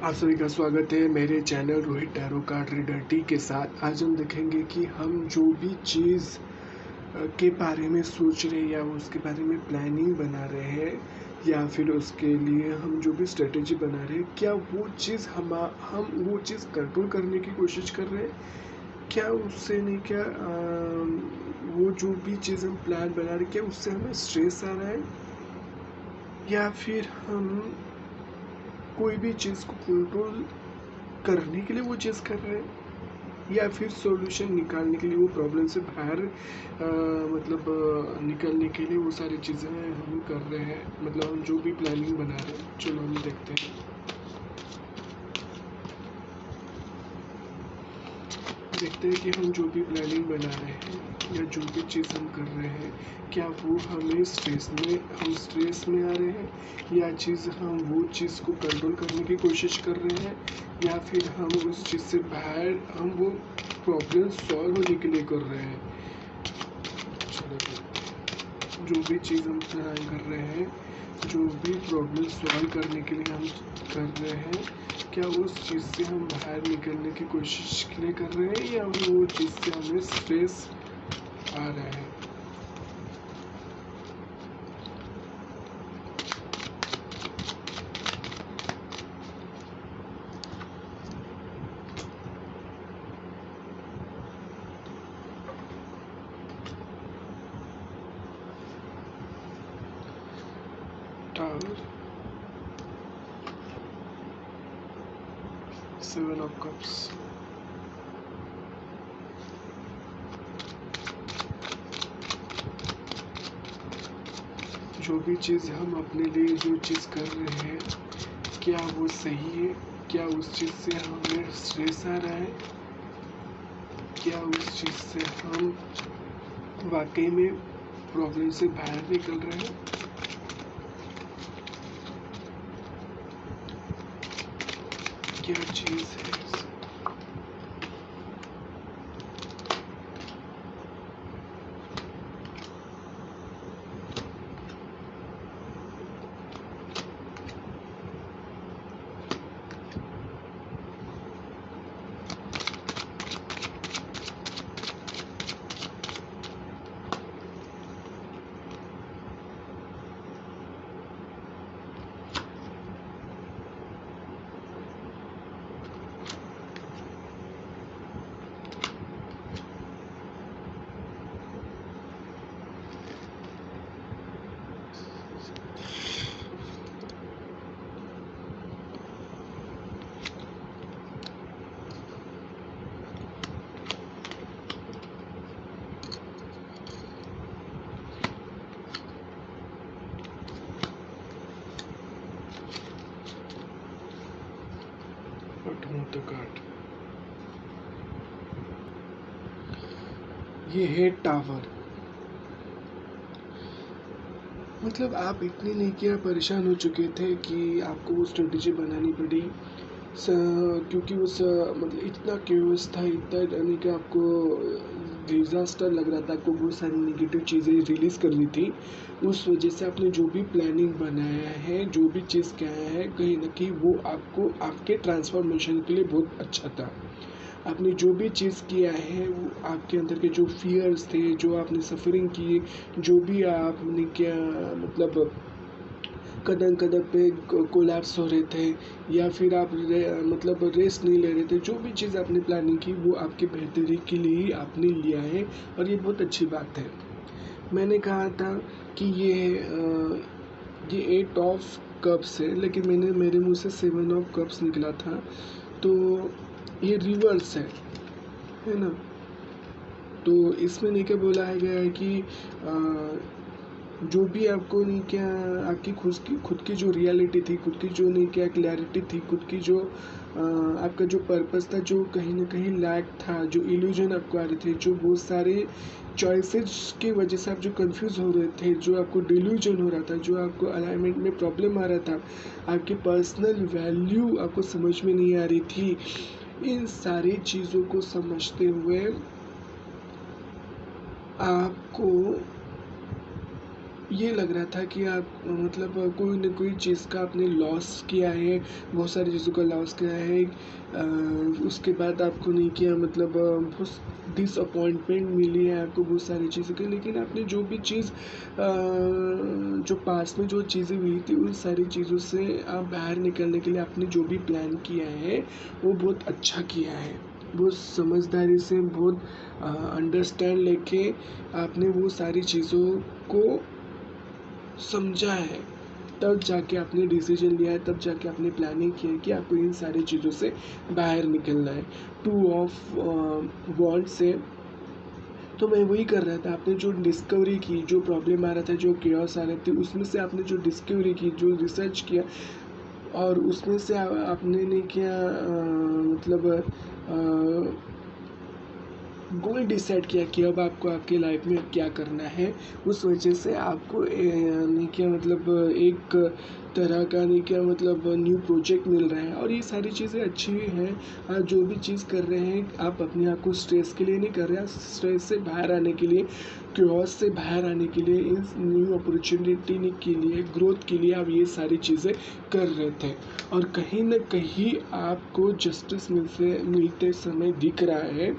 आप सभी का स्वागत है मेरे channel Rohit tarot card reader T के साथ। आज हम देखेंगे कि हम जो भी चीज़ के बारे में सोच रहे हैं या उसके बारे में प्लानिंग बना रहे हैं या फिर उसके लिए हम जो भी स्ट्रेटेजी बना रहे हैं, क्या वो चीज़ हम वो चीज़ कंट्रोल करने की कोशिश कर रहे हैं। क्या उससे नहीं क्या वो जो भी चीज़ हम प्लान बना रहे हैं, क्या उससे हमें स्ट्रेस आ रहा है या फिर हम कोई भी चीज़ को कंट्रोल करने के लिए वो चीज़ कर रहे हैं या फिर सॉल्यूशन निकालने के लिए, वो प्रॉब्लम से बाहर निकलने के लिए वो सारी चीज़ें हम कर रहे हैं। मतलब हम जो भी प्लानिंग बना रहे हैं, चलो हम देखते हैं। देखते हैं कि हम जो भी प्लानिंग बना रहे हैं या जो भी चीज़ हम कर रहे हैं, क्या वो हम स्ट्रेस में आ रहे हैं या हम वो चीज़ को कंट्रोल करने की कोशिश कर रहे हैं या फिर हम उस चीज़ से बाहर हम वो प्रॉब्लम सॉल्व होने के लिए कर रहे हैं। चलो, जो भी चीज़ हम प्लान कर रहे हैं, जो भी प्रॉब्लम सॉल्व करने के लिए हम कर रहे हैं, क्या उस चीज़ से हम बाहर निकलने की कोशिश के लिए कर रहे हैं या वो चीज़ से हमें स्ट्रेस आ रहा है। टावर, 7 ऑफ कप्स, जो भी चीज़ हम अपने लिए जो चीज़ कर रहे हैं, क्या वो सही है, क्या उस चीज़ से हमें स्ट्रेस आ रहा है, क्या उस चीज़ से हम वाकई में प्रॉब्लम से बाहर निकल रहे हैं। क्या चीज़ है। कार्ड, ये है टावर। मतलब आप इतने नहीं क्या परेशान हो चुके थे कि आपको वो स्ट्रेटेजी बनानी पड़ी, क्योंकि मतलब इतना क्यूरियस था, इतना यानी कि आपको डिज़ास्टर लग रहा था, आपको बहुत सारी नेगेटिव चीज़ें रिलीज़ करनी थी। उस वजह से आपने जो भी प्लानिंग बनाया है, जो भी चीज़ किया है, कहीं ना कहीं वो आपको आपके ट्रांसफॉर्मेशन के लिए बहुत अच्छा था। आपने जो भी चीज़ किया है, वो आपके अंदर के जो फियर्स थे, जो आपने सफरिंग की, जो भी आपने क्या मतलब कदम कदम पे कोलैप्स हो रहे थे या फिर आप मतलब रेस्ट नहीं ले रहे थे, जो भी चीज़ आपने प्लानिंग की वो आपकी बेहतरी के लिए ही आपने लिया है और ये बहुत अच्छी बात है। मैंने कहा था कि ये 8 ऑफ कप्स है, लेकिन मेरे मुंह से 7 ऑफ कप्स निकला था, तो ये रिवर्स है ना। तो इसमें नहीं क्या बोला है गया है कि जो भी आपको नहीं क्या आपकी खुद की जो रियलिटी थी, खुद की जो नहीं क्या क्लैरिटी थी, खुद की जो आपका जो पर्पस था, जो कहीं ना कहीं लैक था, जो इल्यूजन आपको आ रहे थे, जो बहुत सारे चॉइसेस की वजह से आप जो कंफ्यूज हो रहे थे, जो आपको डिल्यूजन हो रहा था, जो आपको अलाइनमेंट में प्रॉब्लम आ रहा था, आपकी पर्सनल वैल्यू आपको समझ में नहीं आ रही थी, इन सारी चीज़ों को समझते हुए आपको ये लग रहा था कि आप मतलब कोई न कोई चीज़ का आपने लॉस किया है, बहुत सारी चीज़ों का लॉस किया है। उसके बाद आपको नहीं किया मतलब बहुत डिसअपॉइंटमेंट मिली है आपको बहुत सारी चीज़ों की, लेकिन आपने जो भी चीज़ जो पास में जो चीज़ें हुई थी उन सारी चीज़ों से आप बाहर निकलने के लिए आपने जो भी प्लान किया है वो बहुत अच्छा किया है। बहुत समझदारी से बहुत अंडरस्टैंड लेके आपने वो सारी चीज़ों को समझा है, तब जाके आपने डिसीजन लिया है, तब जाके आपने प्लानिंग की है कि आपको इन सारी चीज़ों से बाहर निकलना है। टू ऑफ वॉन्ड से तो मैं वही कर रहा था। आपने जो डिस्कवरी की, जो प्रॉब्लम आ रहा था, जो केओस आ रहे थे, उसमें से आपने जो डिस्कवरी की, जो रिसर्च किया और उसमें से आपने नहीं किया मतलब गोल डिसाइड किया कि अब आपको आपके लाइफ में क्या करना है। उस वजह से आपको नहीं क्या मतलब एक तरह का नहीं क्या मतलब न्यू प्रोजेक्ट मिल रहा है और ये सारी चीज़ें अच्छी हैं। आप जो भी चीज़ कर रहे हैं आप अपने आप को स्ट्रेस के लिए नहीं कर रहे हैं, स्ट्रेस से बाहर आने के लिए, क्योस से बाहर आने के लिए, इन न्यू अपॉर्चुनिटी के लिए, ग्रोथ के लिए आप ये सारी चीज़ें कर रहे थे। और कहीं ना कहीं आपको जस्टिस मिलते समय दिख रहा है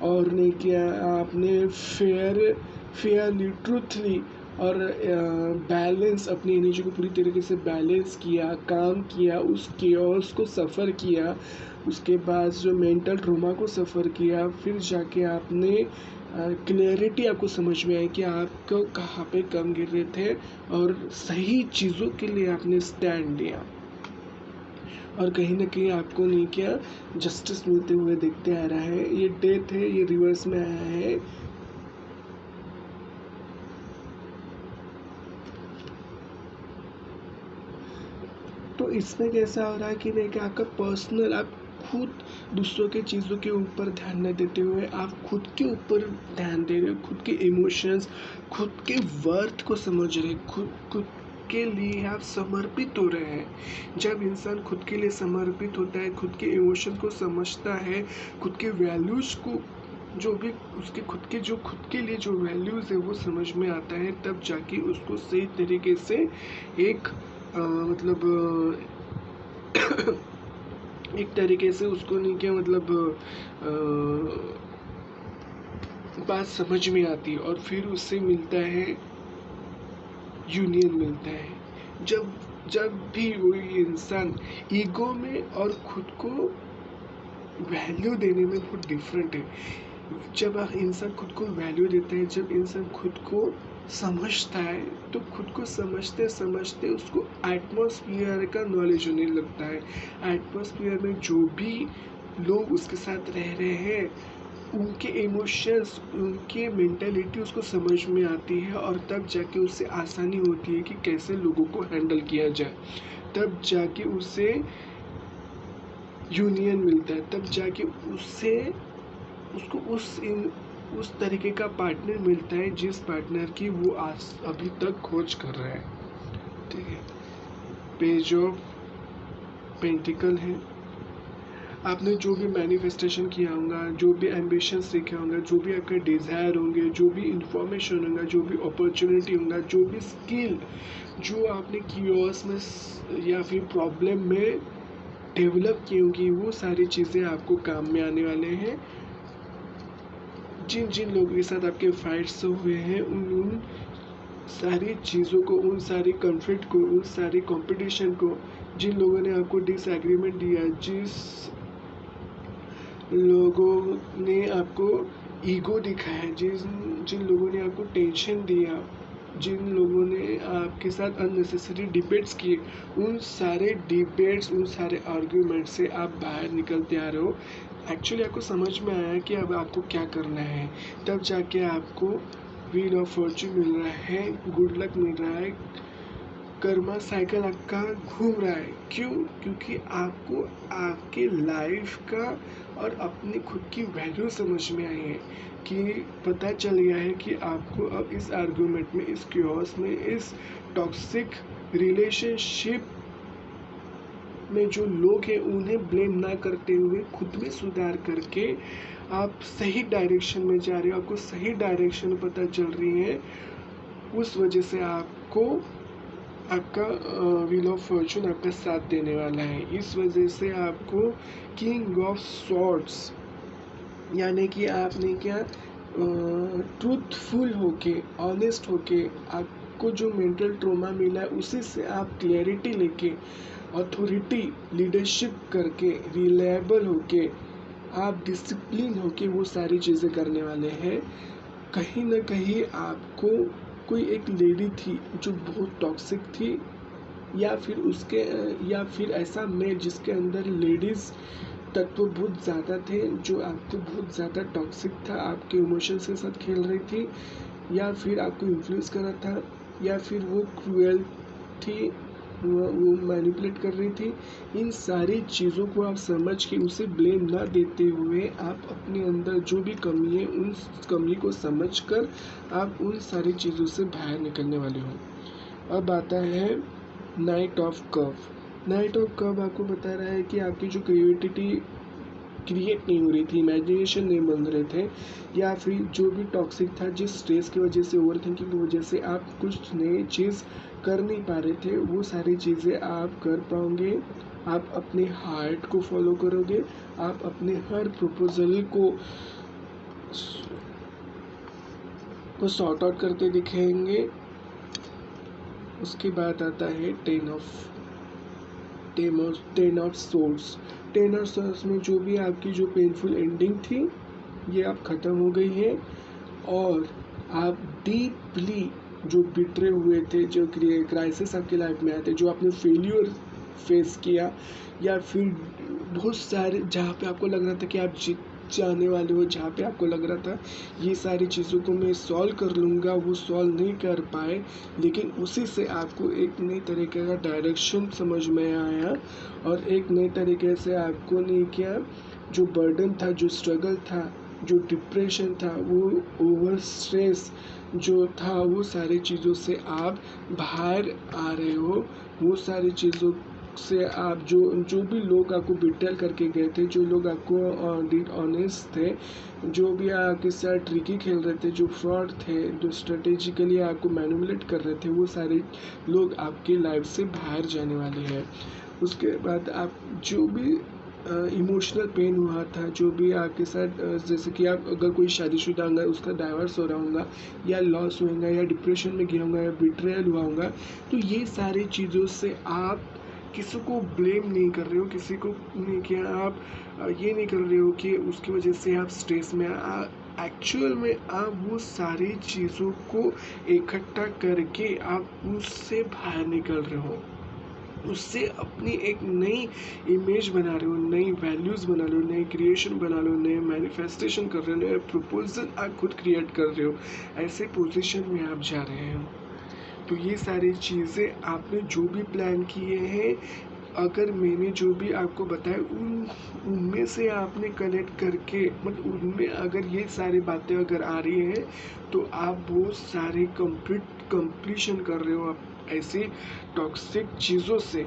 और ने किया आपने फेयरली ट्रूथली और बैलेंस अपनी एनर्जी को पूरी तरीके से बैलेंस किया, काम किया, उस केओस को सफ़र किया, उसके बाद जो मेंटल ट्रॉमा को सफ़र किया, फिर जाके आपने क्लियरिटी आपको समझ में आई कि आपको कहाँ पे कम गिर रहे थे और सही चीज़ों के लिए आपने स्टैंड लिया और कहीं ना कहीं आपको नहीं किया जस्टिस मिलते हुए देखते आ रहा है। ये डेथ है, ये रिवर्स में आया है। तो इसमें कैसा हो रहा है कि नहीं कि आपका पर्सनल आप खुद दूसरों के चीज़ों के ऊपर ध्यान न देते हुए आप खुद के ऊपर ध्यान दे रहे हो, खुद के इमोशंस, खुद के वर्थ को समझ रहे, खुद खुद के लिए आप समर्पित हो रहे हैं। जब इंसान खुद के लिए समर्पित होता है, खुद के इमोशंस को समझता है, खुद के वैल्यूज़ को जो भी उसके खुद के लिए जो वैल्यूज़ है वो समझ में आता है, तब जाके उसको सही तरीके से एक मतलब एक तरीके से उसको नहीं क्या मतलब बात समझ में आती है और फिर उससे मिलता है यूनियन मिलता है। जब जब भी कोई इंसान ईगो में और खुद को वैल्यू देने में बहुत डिफरेंट है। जब इंसान खुद को वैल्यू देता है, जब इंसान खुद को समझता है, तो खुद को समझते समझते उसको एटमॉस्फेयर का नॉलेज होने लगता है। एटमॉस्फेयर में जो भी लोग उसके साथ रह रहे हैं उनके इमोशंस, उनके मेंटालिटी उसको समझ में आती है और तब जाके उससे आसानी होती है कि कैसे लोगों को हैंडल किया जाए। तब जाके उससे यूनियन मिलता है, तब जाके उससे उसको उस तरीके का पार्टनर मिलता है जिस पार्टनर की वो आज अभी तक खोज कर रहा है। ठीक है, पेज ऑफ पेंटिकल है। आपने जो भी मैनिफेस्टेशन किया होगा, जो भी एम्बिशन सीखा होगा, जो भी आपके डिज़ायर होंगे, जो भी इंफॉर्मेशन होगा, जो भी अपॉर्चुनिटी होगा, जो भी स्किल जो आपने कियोस में या फिर प्रॉब्लम में डेवलप की होगी, वो सारी चीज़ें आपको काम में आने वाले हैं। जिन जिन लोगों के साथ आपके फाइट्स हुए हैं उन सारी चीज़ों को, उन सारी कॉन्फ्लिक्ट को, उन सारी कंपटीशन को, जिन लोगों ने आपको डिसएग्रीमेंट दिया, जिस लोगों ने आपको ईगो दिखाया, जिन लोगों ने आपको टेंशन दिया, जिन लोगों ने आपके साथ अननेसेसरी डिबेट्स किए, उन सारे डिबेट्स, उन सारे आर्ग्यूमेंट से आप बाहर निकलते आ रहे हो। एक्चुअली आपको समझ में आया कि अब आपको क्या करना है, तब जाके आपको व्हील ऑफ फॉर्चून मिल रहा है, गुड लक मिल रहा है, कर्मा साइकिल आपका घूम रहा है। क्यों? क्योंकि आपको आपके लाइफ का और अपनी खुद की वैल्यू समझ में आई है कि पता चल गया है कि आपको अब इस आर्गुमेंट में, इस क्योस में, इस टॉक्सिक रिलेशनशिप में जो लोग हैं उन्हें ब्लेम ना करते हुए खुद में सुधार करके आप सही डायरेक्शन में जा रहे हो, आपको सही डायरेक्शन पता चल रही है। उस वजह से आपको आपका व्हील ऑफ फॉर्चून आपका साथ देने वाला है। इस वजह से आपको किंग ऑफ सॉर्ड्स यानी कि आपने क्या ट्रूथफुल होके, ऑनेस्ट होके, आपको जो मेंटल ट्रॉमा मिला है उसी से आप क्लैरिटी लेके, अथॉरिटी लीडरशिप करके, रिलायबल होके, आप डिसिप्लिन होके वो सारी चीज़ें करने वाले हैं। कहीं ना कहीं आपको कोई एक लेडी थी जो बहुत टॉक्सिक थी, या फिर उसके या फिर ऐसा मेल जिसके अंदर लेडीज़ तत्व बहुत ज़्यादा थे, जो आपको बहुत ज़्यादा टॉक्सिक था, आपके इमोशंस के साथ खेल रही थी, या फिर आपको इन्फ्लुएंस कर रहा था, या फिर वो क्रूएल थी, वो मैनिपुलेट कर रही थी। इन सारी चीज़ों को आप समझ के उसे ब्लेम ना देते हुए आप अपने अंदर जो भी कमी है उन कमी को समझ कर आप उन सारी चीज़ों से बाहर निकलने वाले हो। अब आता है night of cup. Night of cup आपको बता रहा है कि आपकी जो क्रिएटिविटी क्रिएट नहीं हो रही थी, इमेजिनेशन नहीं बन रहे थे, या फिर जो भी टॉक्सिक था, जिस स्ट्रेस की वजह से, ओवर थिंकिंग की वजह से आप कुछ नए चीज़ कर नहीं पा रहे थे, वो सारी चीज़ें आप कर पाओगे। आप अपने हार्ट को फॉलो करोगे, आप अपने हर प्रपोजल को सॉर्ट आउट करते दिखेंगे। उसके बाद आता है ten of swords. Ten of swords में जो भी आपकी जो पेनफुल एंडिंग थी ये अब ख़त्म हो गई है, और आप डीपली जो बिटरे हुए थे, जो क्राइसिस आपकी लाइफ में आए थे, जो आपने फेल्यूर फेस किया, या फिर बहुत सारे जहाँ पे आपको लग रहा था कि आप जीत जाने वाले हो, जहाँ पे आपको लग रहा था ये सारी चीज़ों को मैं सॉल्व कर लूँगा, वो सॉल्व नहीं कर पाए, लेकिन उसी से आपको एक नई तरीके का डायरेक्शन समझ में आया, और एक नए तरीके से आपको नहीं किया, जो बर्डन था, जो स्ट्रगल था, जो डिप्रेशन था, वो ओवर स्ट्रेस जो था, वो सारी चीज़ों से आप बाहर आ रहे हो। वो सारी चीज़ों से आप जो भी लोग आपको बिट्रेल करके गए थे, जो लोग आपको ऑनेस्ट थे, जो भी आपके साथ ट्रिकी खेल रहे थे, जो फ्रॉड थे, जो स्ट्रेटेजिकली आपको मैनिपुलेट कर रहे थे, वो सारे लोग आपके लाइफ से बाहर जाने वाले हैं। उसके बाद आप जो भी इमोशनल पेन हुआ था, जो भी आपके साथ जैसे कि आप अगर कोई शादीशुदा होगा उसका डाइवर्स हो रहा होगा, या लॉस होगा, या डिप्रेशन में गया होगा, या बिट्रेयल हुआ होगा, तो ये सारी चीज़ों से आप किसी को ब्लेम नहीं कर रहे हो, किसी को नहीं किया, आप ये नहीं कर रहे हो कि उसकी वजह से आप स्ट्रेस में एक्चुअल में आप वो सारी चीज़ों को इकट्ठा करके आप उससे बाहर निकल रहे हो, उससे अपनी एक नई इमेज बना रहे हो, नई वैल्यूज़ बना रहे हो, नई क्रिएशन बना रहे हो, नए मैनिफेस्टेशन कर रहे हो, नए प्रपोजल आप खुद क्रिएट कर रहे हो, ऐसे पोजीशन में आप जा रहे हो। तो ये सारी चीज़ें आपने जो भी प्लान किए हैं, अगर मैंने जो भी आपको बताया उनमें से आपने कनेक्ट करके, मतलब उनमें अगर ये सारी बातें अगर आ रही हैं, तो आप वो सारे कंप्लीशन कर रहे हो। आप ऐसी टॉक्सिक चीज़ों से,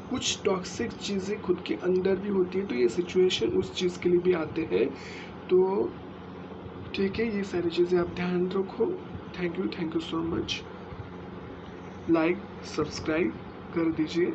कुछ टॉक्सिक चीज़ें खुद के अंदर भी होती है, तो ये सिचुएशन उस चीज़ के लिए भी आते हैं। तो ठीक है, ये सारी चीज़ें आप ध्यान रखो। Thank you so much. Like subscribe कर दीजिए।